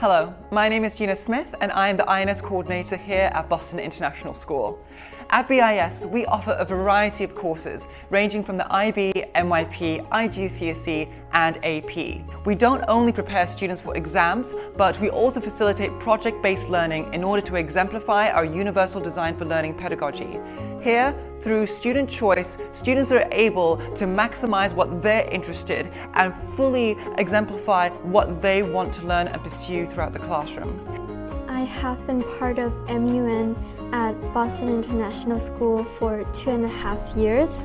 Hello, my name is Gina Smith and I am the I&S Coordinator here at Boston International School. At BIS, we offer a variety of courses ranging from the IB, MYP, IGCSE and AP. We don't only prepare students for exams, but we also facilitate project-based learning in order to exemplify our universal design for learning pedagogy. Here, through student choice, students are able to maximize what they're interested in and fully exemplify what they want to learn and pursue throughout the classroom. I have been part of MUN at Boston International School for 2.5 years.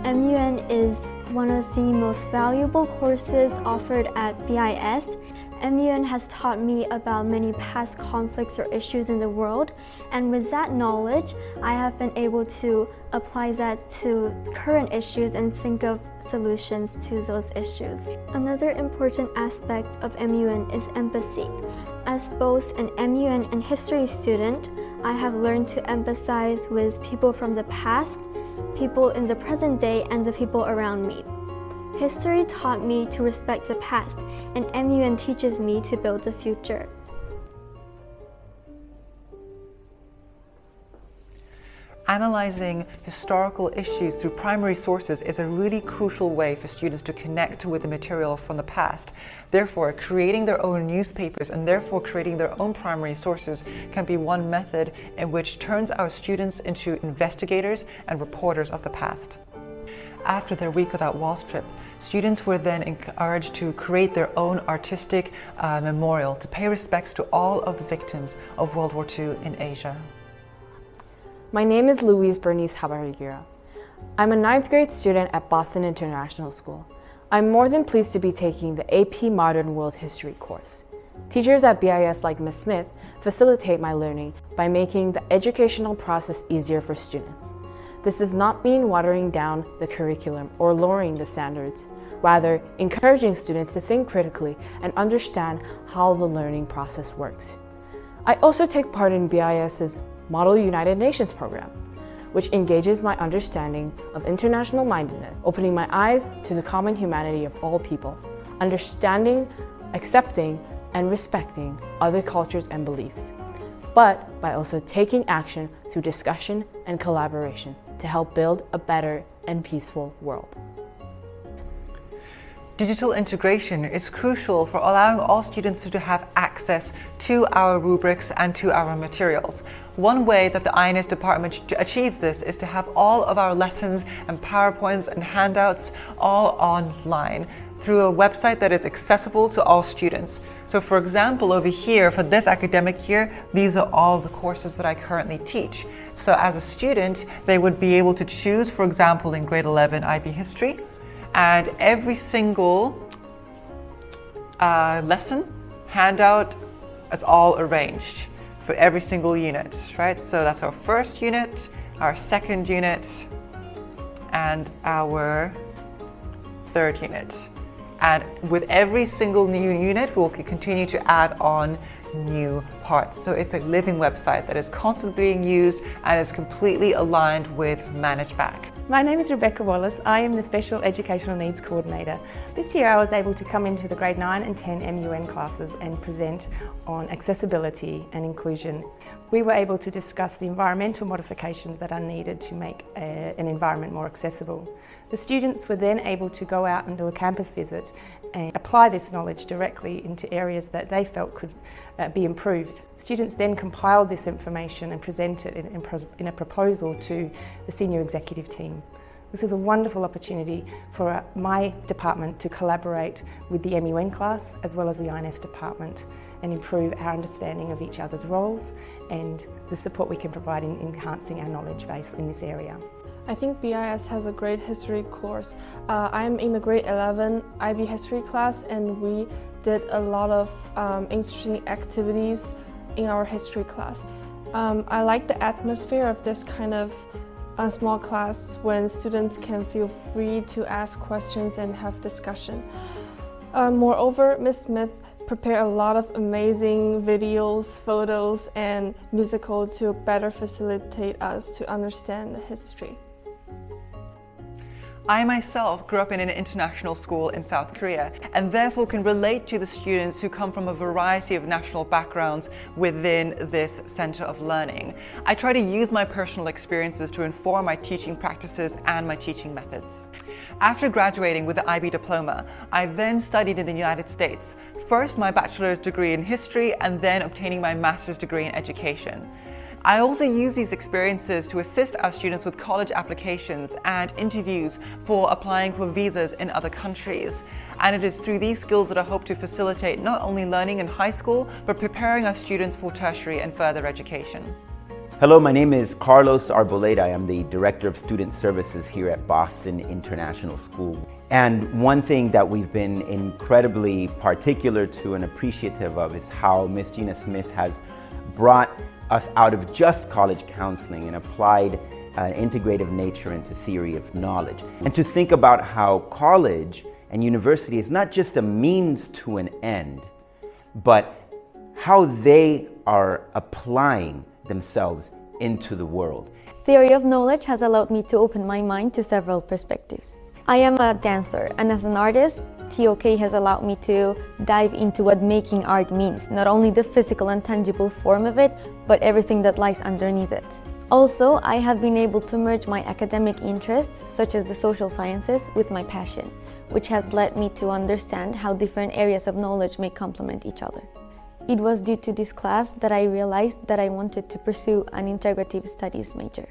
MUN is one of the most valuable courses offered at BIS. MUN has taught me about many past conflicts or issues in the world, and with that knowledge, I have been able to apply that to current issues and think of solutions to those issues. Another important aspect of MUN is empathy. As both an MUN and history student, I have learned to empathize with people from the past, people in the present day, and the people around me. History taught me to respect the past, and MUN teaches me to build the future. Analyzing historical issues through primary sources is a really crucial way for students to connect with the material from the past. Therefore, creating their own newspapers and therefore creating their own primary sources can be one method in which turns our students into investigators and reporters of the past. After their Week Without Walls trip, students were then encouraged to create their own artistic memorial to pay respects to all of the victims of World War II in Asia. My name is Louise Bernice Habarigura. I'm a 9th grade student at Boston International School. I'm more than pleased to be taking the AP Modern World History course. Teachers at BIS like Ms. Smith facilitate my learning by making the educational process easier for students. This does not mean watering down the curriculum or lowering the standards, rather encouraging students to think critically and understand how the learning process works. I also take part in BIS's Model United Nations program, which engages my understanding of international mindedness, opening my eyes to the common humanity of all people, understanding, accepting, and respecting other cultures and beliefs, but by also taking action through discussion and collaboration to help build a better and peaceful world. Digital integration is crucial for allowing all students to have access to our rubrics and to our materials. One way that the I&S department achieves this is to have all of our lessons and PowerPoints and handouts all online through a website that is accessible to all students. So for example, over here for this academic year, these are all the courses that I currently teach. So as a student, they would be able to choose, for example, in grade 11 IB History, and every single lesson, handout, it's all arranged for every single unit, right? So that's our first unit, our second unit, and our third unit. And with every single new unit, we'll continue to add on new parts. So it's a living website that is constantly being used and is completely aligned with ManageBack. My name is Rebecca Wallace. I am the Special Educational Needs Coordinator. This year I was able to come into the grade 9 and 10 MUN classes and present on accessibility and inclusion. We were able to discuss the environmental modifications that are needed to make an environment more accessible. The students were then able to go out and do a campus visit and apply this knowledge directly into areas that they felt could be improved. Students then compiled this information and presented it in a proposal to the senior executive team. This is a wonderful opportunity for my department to collaborate with the MUN class as well as the I&S department and improve our understanding of each other's roles and the support we can provide in enhancing our knowledge base in this area. I think BIS has a great history course. I'm in the grade 11 IB history class, and we did a lot of interesting activities in our history class. I like the atmosphere of this kind of small class when students can feel free to ask questions and have discussion. Moreover, Ms. Smith prepared a lot of amazing videos, photos, and musical to better facilitate us to understand the history. I myself grew up in an international school in South Korea and therefore can relate to the students who come from a variety of national backgrounds within this center of learning. I try to use my personal experiences to inform my teaching practices and my teaching methods. After graduating with the IB diploma, I then studied in the United States, first my bachelor's degree in history and then obtaining my master's degree in education. I also use these experiences to assist our students with college applications and interviews for applying for visas in other countries. And it is through these skills that I hope to facilitate not only learning in high school, but preparing our students for tertiary and further education. Hello, my name is Carlos Arboleda. I am the Director of Student Services here at Boston International School. And one thing that we've been incredibly particular to and appreciative of is how Ms. Gina Smith has brought us out of just college counseling and applied an integrative nature into theory of knowledge. And to think about how college and university is not just a means to an end, but how they are applying themselves into the world. Theory of knowledge has allowed me to open my mind to several perspectives. I am a dancer, and as an artist, TOK has allowed me to dive into what making art means, not only the physical and tangible form of it, but everything that lies underneath it. Also, I have been able to merge my academic interests, such as the social sciences, with my passion, which has led me to understand how different areas of knowledge may complement each other. It was due to this class that I realized that I wanted to pursue an integrative studies major.